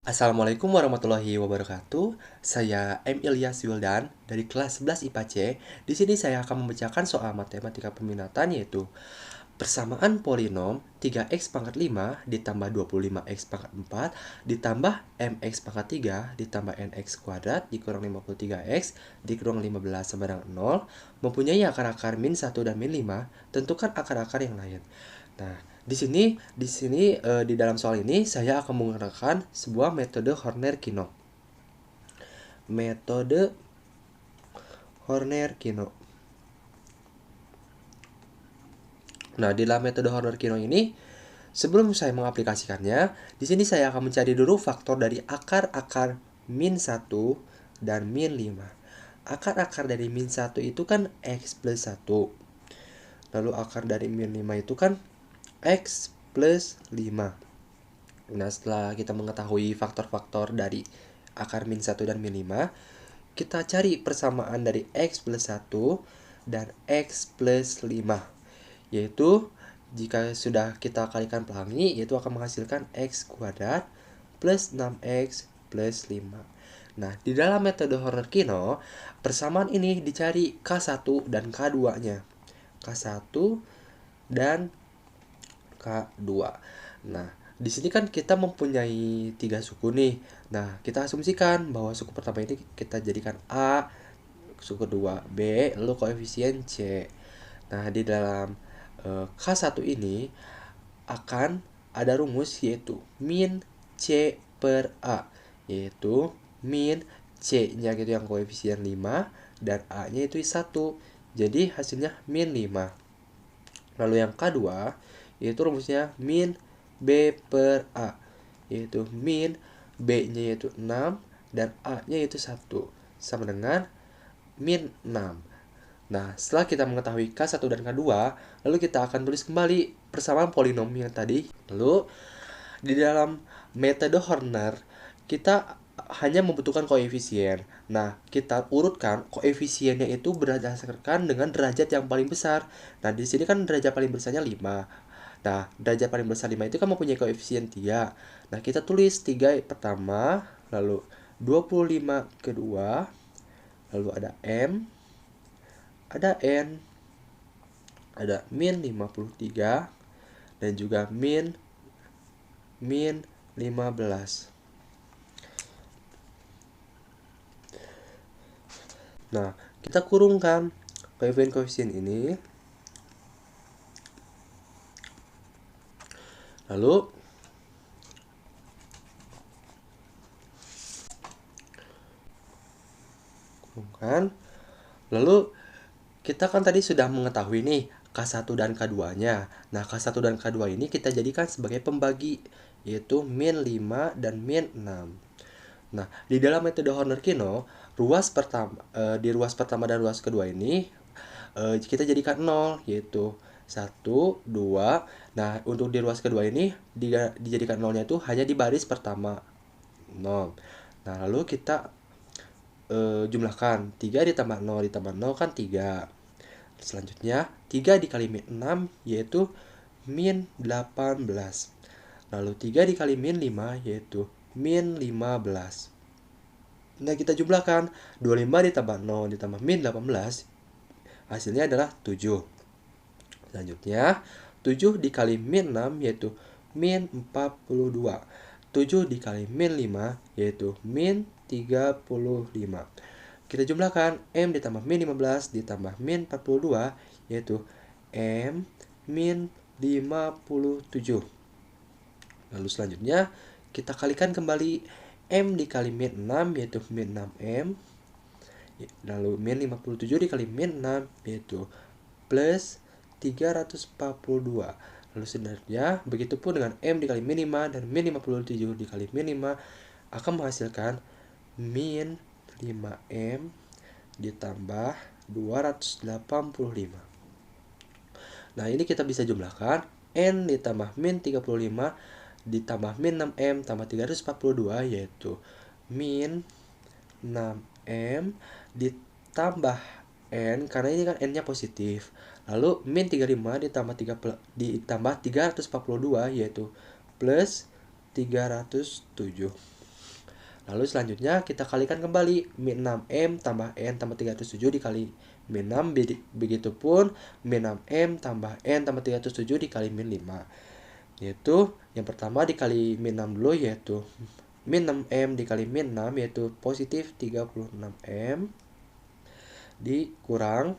Assalamualaikum warahmatullahi wabarakatuh. Saya M. Ilyas Wildan dari kelas 11 IPA C. Di sini saya akan membacakan soal matematika peminatan yaitu persamaan polinom 3x pangkat 5 ditambah 25x pangkat 4 ditambah mx pangkat 3 ditambah nx kuadrat dikurang 53x dikurang 15 sama dengan 0 mempunyai akar-akar min 1 dan min 5. Tentukan akar-akar yang lain. Nah, di dalam soal ini saya akan menggunakan sebuah metode Horner-Kinop. Metode Horner-Kinop. Nah, di dalam metode Horner-Kinop ini, sebelum saya mengaplikasikannya, di sini saya akan mencari dulu faktor dari akar-akar min 1 dan min 5. Akar-akar dari min 1 itu kan x plus 1. Lalu akar dari min 5 itu kan x plus 5. Nah, setelah kita mengetahui faktor-faktor dari akar min 1 dan min 5, kita cari persamaan dari x plus 1 dan x plus 5. Yaitu, jika sudah kita kalikan pelangi, yaitu akan menghasilkan x kuadrat plus 6x plus 5. Nah, di dalam metode Horner-Kinop, persamaan ini dicari K1 dan K2-nya. K1 dan K2. Nah, di sini kan kita mempunyai 3 suku nih. Nah, kita asumsikan bahwa suku pertama ini kita jadikan A, suku kedua B, lalu koefisien C. Nah, di dalam K1 ini akan ada rumus yaitu min C per A. Yaitu min C-nya gitu yang koefisien 5 dan A-nya itu 1. Jadi hasilnya min 5. Lalu yang kedua, yaitu rumusnya min B per A, yaitu min B-nya yaitu 6 dan A-nya yaitu 1, sama dengan min 6. Nah, setelah kita mengetahui K1 dan K2, lalu kita akan tulis kembali persamaan polinom yang tadi. Lalu, di dalam metode Horner, kita hanya membutuhkan koefisien. Nah, kita urutkan koefisiennya itu berdasarkan dengan derajat yang paling besar. Nah, di sini kan derajat paling besarnya 5. Nah, derajat paling besar 5 itu kan mempunyai koefisien 3. Nah, kita tulis 3 pertama, lalu 25 kedua, lalu ada M, ada N, ada min 53, dan juga min 15. Nah, kita kurungkan koefisien ini. Lalu kurungkan. Lalu kita kan tadi sudah mengetahui nih K1 dan K2-nya. Nah, K1 dan K2 ini kita jadikan sebagai pembagi, yaitu min 5 dan min 6. Nah, di dalam metode Horner-Kinop, di ruas pertama dan ruas kedua ini kita jadikan 0, yaitu 1, 2. Nah, untuk di ruas kedua ini dijadikan 0-nya itu hanya di baris pertama 0. Nah, lalu kita jumlahkan 3 ditambah 0 ditambah 0 kan 3. Selanjutnya 3 dikali min 6 yaitu min 18. Lalu 3 dikali min 5 yaitu min 15. Nah, kita jumlahkan 25 ditambah 0 ditambah min 18, hasilnya adalah 7. Selanjutnya 7 dikali min 6 yaitu min 42. 7 dikali min 5 yaitu min 35. Kita jumlahkan M ditambah min 15 ditambah min 42 yaitu M min 57. Lalu selanjutnya kita kalikan kembali M dikali min 6 yaitu min 6M. Lalu min 57 dikali min 6 yaitu plus 342. Lalu sebenarnya begitupun dengan M dikali min 5 dan min 57 dikali min 5 akan menghasilkan min 5M ditambah 285. Nah, ini kita bisa jumlahkan N ditambah min 35 ditambah min 6M tambah 342 yaitu min 6M ditambah N, karena ini kan N-nya positif. Lalu min 35 ditambah 342 yaitu plus 307. Lalu selanjutnya kita kalikan kembali min 6M tambah N tambah 307 dikali min 6. Begitupun min 6M tambah N tambah 307 dikali min 5. Yaitu yang pertama dikali min 6 dulu, yaitu min 6M dikali min 6 yaitu positif 36M dikurang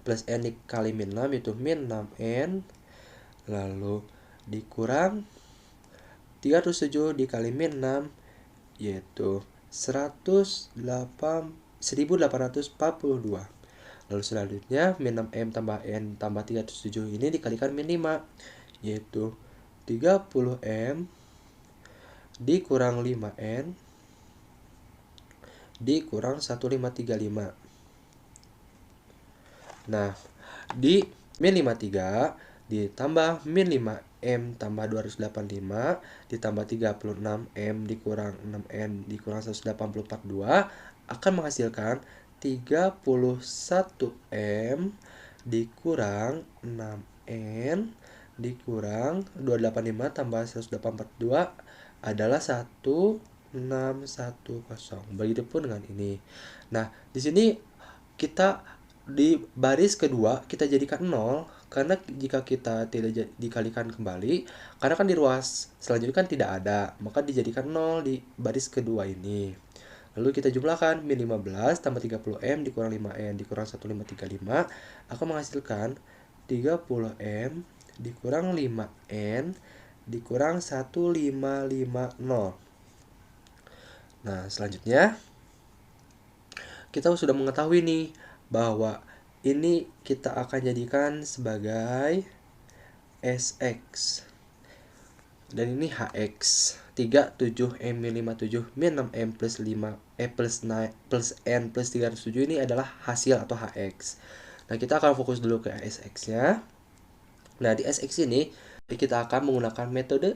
plus N dikali min 6 yaitu min 6N, lalu dikurang 307 dikali min 6 yaitu 1842. Lalu selanjutnya min 6M tambah N tambah 307 ini dikalikan min 5 yaitu 30M dikurang 5N dikurang 1535. Nah, di min 53 ditambah min 5M tambah 285 ditambah 36M dikurang 6N dikurang 1842 akan menghasilkan 31M dikurang 6N dikurang 285 tambah 1842 adalah 1610. Begitupun dengan ini. Nah, di sini kita di baris kedua kita jadikan 0 karena jika kita tidak dikalikan kembali, karena kan di ruas selanjutnya kan tidak ada, maka dijadikan 0 di baris kedua ini. Lalu kita jumlahkan min 15 tambah 30M dikurang 5N dikurang 1535 akan menghasilkan 30M dikurang 5N dikurang 1550. Nah, selanjutnya kita sudah mengetahui nih bahwa ini kita akan jadikan sebagai SX dan ini HX. 37M min 57 min 6M plus 5 plus N plus 307 ini adalah hasil atau HX. Nah, kita akan fokus dulu ke SX nya. Nah, di SX ini kita akan menggunakan metode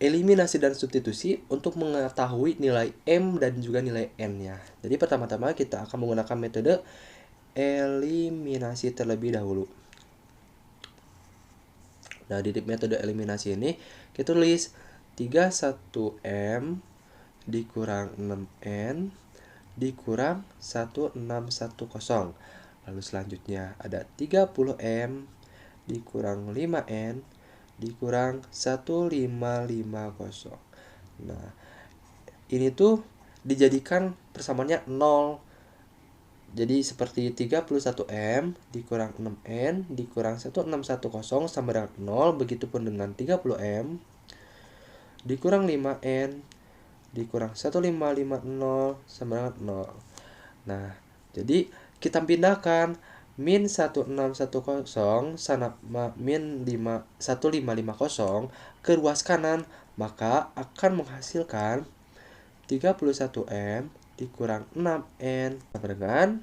eliminasi dan substitusi untuk mengetahui nilai M dan juga nilai N nya. Jadi pertama-tama kita akan menggunakan metode eliminasi terlebih dahulu. Nah, di metode eliminasi ini kita tulis 31M dikurang 6N dikurang 1610. Lalu selanjutnya ada 30M dikurang 5N dikurang 1550. Nah, ini tuh dijadikan persamaannya 0. Jadi seperti 31M dikurang 6N dikurang 1610 sama dengan 0. Begitupun dengan 30M dikurang 5N dikurang 1550 sama dengan 0. Nah, jadi kita pindahkan min 1610 sama min 1550 ke ruas kanan, maka akan menghasilkan 31M dikurang 6N sama dengan,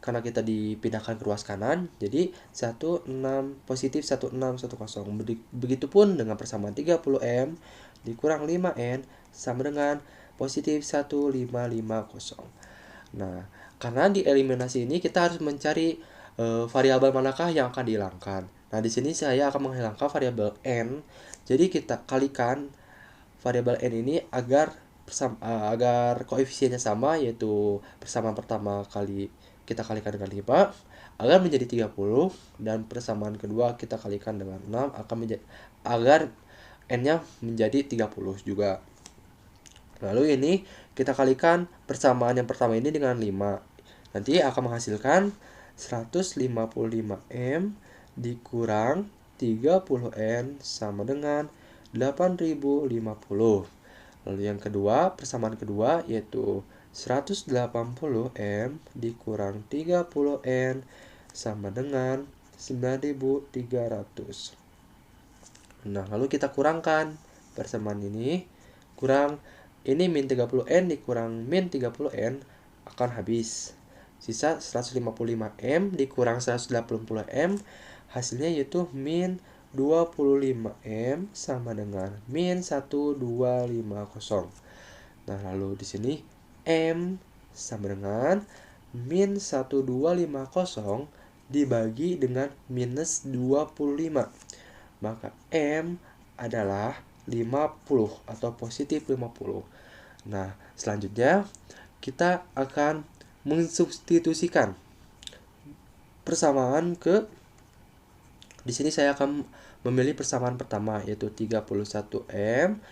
karena kita dipindahkan ke ruas kanan, jadi 16 positif 1610. Begitupun dengan persamaan 30M dikurang 5N sama dengan positif 1550. Nah, karena di eliminasi ini kita harus mencari variabel manakah yang akan dihilangkan. Nah, di sini saya akan menghilangkan variabel N. Jadi kita kalikan variabel N ini agar koefisiennya sama, yaitu persamaan pertama kali kita kalikan dengan 5 agar menjadi 30 dan persamaan kedua kita kalikan dengan 6 agar N-nya menjadi 30 juga. Lalu ini kita kalikan persamaan yang pertama ini dengan 5. Nanti akan menghasilkan 155M dikurang 30N sama dengan 8050. Lalu yang kedua, persamaan kedua yaitu 180M dikurang 30N sama dengan 9300. Nah, lalu kita kurangkan persamaan ini, kurang ini min 30N dikurang min 30N akan habis. Sisa 155M dikurang 180M, hasilnya yaitu min 25M sama dengan min 1250. Nah, lalu di sini M sama dengan min 1250 dibagi dengan minus 25. Maka M adalah 50 atau positif 50. Nah, selanjutnya kita akan mensubstitusikan persamaan ke di sini saya akan memilih persamaan pertama, yaitu 31M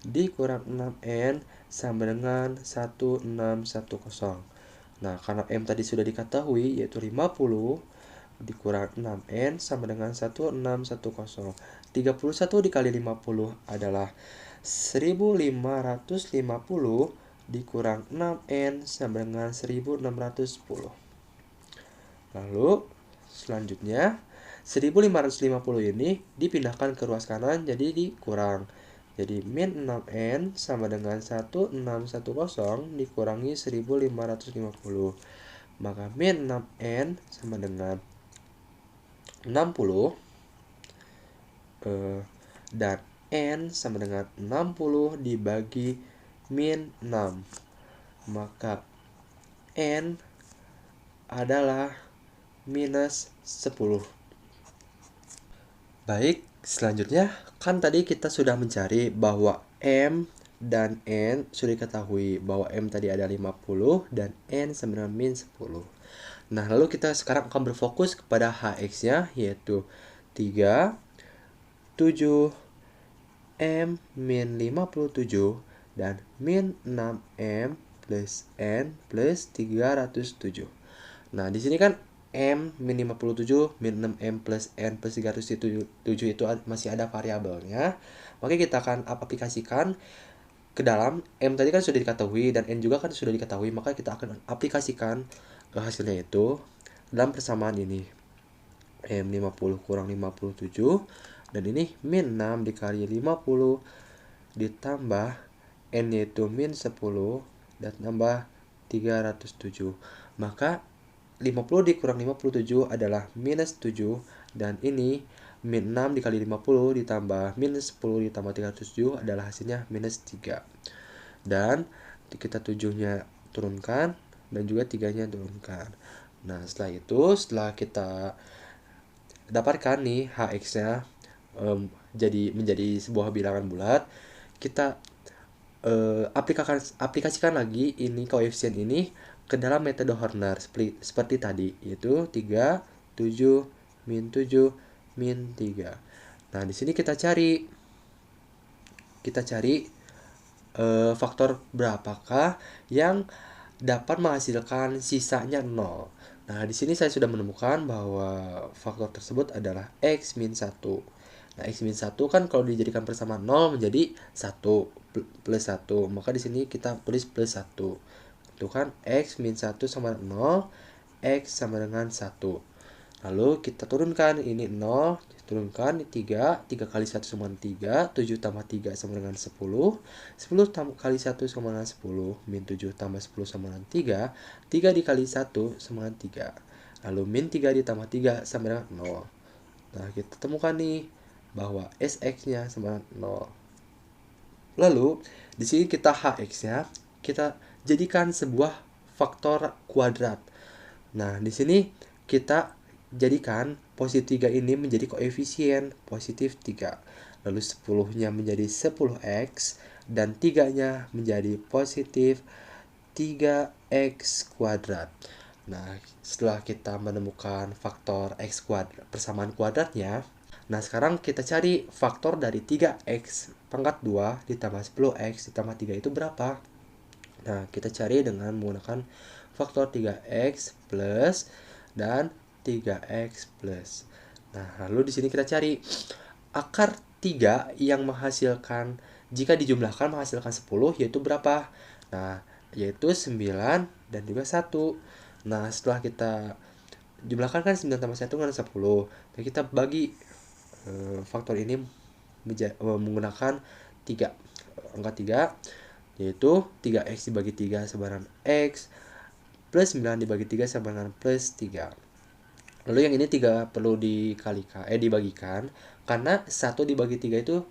dikurang 6N sama dengan 1610. Nah, karena M tadi sudah diketahui, yaitu 50 dikurang 6N sama dengan 1610. 31 dikali 50 adalah 1550 dikurang 6N sama dengan 1610. Lalu selanjutnya 1550 ini dipindahkan ke ruas kanan jadi dikurang. Jadi min 6N sama dengan 1610 dikurangi 1550. Maka min 6N sama dengan 60 dan N sama dengan 60 dibagi min 6. Maka N adalah minus 10. Baik, selanjutnya kan tadi kita sudah mencari bahwa M dan N sudah diketahui bahwa M tadi ada 50 dan N sama dengan min 10. Nah, lalu kita sekarang akan berfokus kepada HX-nya, yaitu 3, 7, M min 57 dan min 6M plus N plus 307. Nah, di sini kan M min 57, min 6M plus N plus 307 itu masih ada variabelnya. Maka kita akan aplikasikan ke dalam. M tadi kan sudah diketahui dan N juga kan sudah diketahui. Maka kita akan aplikasikan hasilnya itu dalam persamaan ini. M 50 kurang 57. Dan ini min 6 dikali 50 ditambah N yaitu min 10 dan tambah 307. Maka 50 dikurang 57 adalah minus 7. Dan ini min 6 dikali 50 ditambah minus 10 ditambah 307 adalah hasilnya minus 3. Dan kita 7-nya turunkan dan juga 3-nya turunkan. Nah, setelah kita dapatkan nih HX-nya menjadi sebuah bilangan bulat, kita aplikasikan lagi ini koefisien ini ke dalam metode Horner seperti tadi, yaitu 3, 7, min 7, min 3. Nah, di sini kita cari faktor berapakah yang dapat menghasilkan sisanya 0. Nah, di sini saya sudah menemukan bahwa faktor tersebut adalah X min 1. Nah, X min 1 kan kalau dijadikan persamaan 0 menjadi 1 plus 1. Maka di sini kita tulis plus 1. Itu kan X min 1 sama 0, X sama dengan 1. Lalu kita turunkan ini 0, turunkan 3 kali 1 sama dengan 3, 7 tambah 3 sama dengan 10, 10 kali 1 sama dengan 10, min 7 tambah 10 sama dengan 3, 3 dikali 1 sama dengan 3. Lalu min 3 ditambah 3 sama dengan 0. Nah, kita temukan nih bahwa SX-nya sama dengan 0. Lalu, di sini kita HX-nya kita jadikan sebuah faktor kuadrat. Nah, di sini kita jadikan positif 3 ini menjadi koefisien positif 3. Lalu 10-nya menjadi 10x dan 3-nya menjadi positif 3x kuadrat. Nah, setelah kita menemukan faktor x kuadrat, persamaan kuadratnya, nah sekarang kita cari faktor dari 3x pangkat 2 ditambah 10x ditambah 3 itu berapa? Nah, kita cari dengan menggunakan faktor 3x plus dan 3x plus. Nah, lalu di sini kita cari akar 3 yang menghasilkan, jika dijumlahkan menghasilkan 10, yaitu berapa? Nah, yaitu 9 dan juga 1. Nah, setelah kita jumlahkan kan 9 tambah 1 kan 10. Nah, kita bagi faktor ini menggunakan 3. Angka 3, yaitu 3x dibagi 3 sama dengan x, plus 9 dibagi 3 sama dengan plus 3. Lalu yang ini 3 perlu dibagikan karena 1 dibagi 3 itu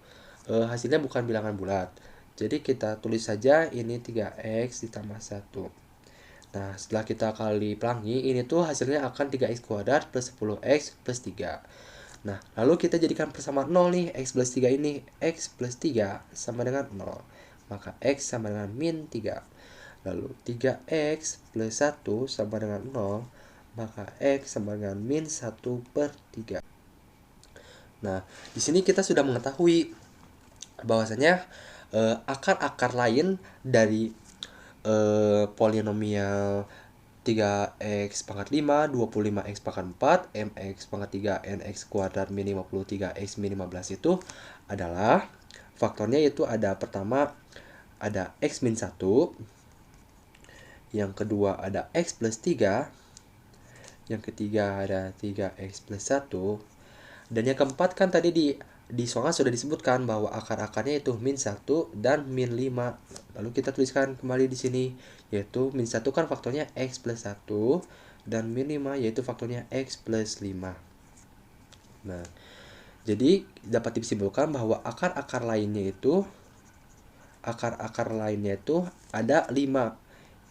hasilnya bukan bilangan bulat. Jadi kita tulis saja ini 3x ditambah 1. Nah, setelah kita kali pelangi, ini tuh hasilnya akan 3x kuadrat plus 10x plus 3. Nah, lalu kita jadikan persamaan 0 nih, x plus 3 ini. X plus 3 sama dengan 0. maka X sama dengan min 3. Lalu 3X plus 1 sama dengan 0, maka X sama dengan min 1/3. Nah, di sini kita sudah mengetahui bahwasanya akar-akar lain dari polinomial 3x pangkat 5, 25x pangkat 4, mx pangkat 3, nx kuadrat min 53, x min 15 itu adalah faktornya, yaitu ada pertama ada x min 1, yang kedua ada x plus 3, yang ketiga ada 3x plus 1, dan yang keempat kan tadi di soal sudah disebutkan bahwa akar-akarnya itu min 1 dan min 5. Lalu kita tuliskan kembali di sini, yaitu min 1 kan faktornya x plus 1 dan min 5 yaitu faktornya x plus 5. Nah, jadi dapat disimpulkan bahwa akar-akar lainnya itu ada 5,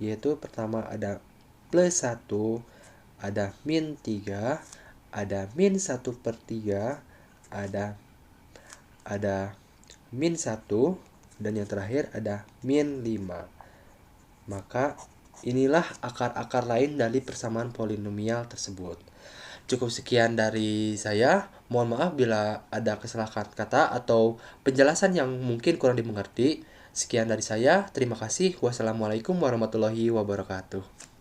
yaitu pertama ada plus 1, ada min 3, ada min 1/3, ada min 1, dan yang terakhir ada min 5. Maka inilah akar-akar lain dari persamaan polinomial tersebut. Cukup sekian dari saya. Mohon maaf bila ada kesalahan kata atau penjelasan yang mungkin kurang dimengerti. Sekian dari saya. Terima kasih. Wassalamualaikum warahmatullahi wabarakatuh.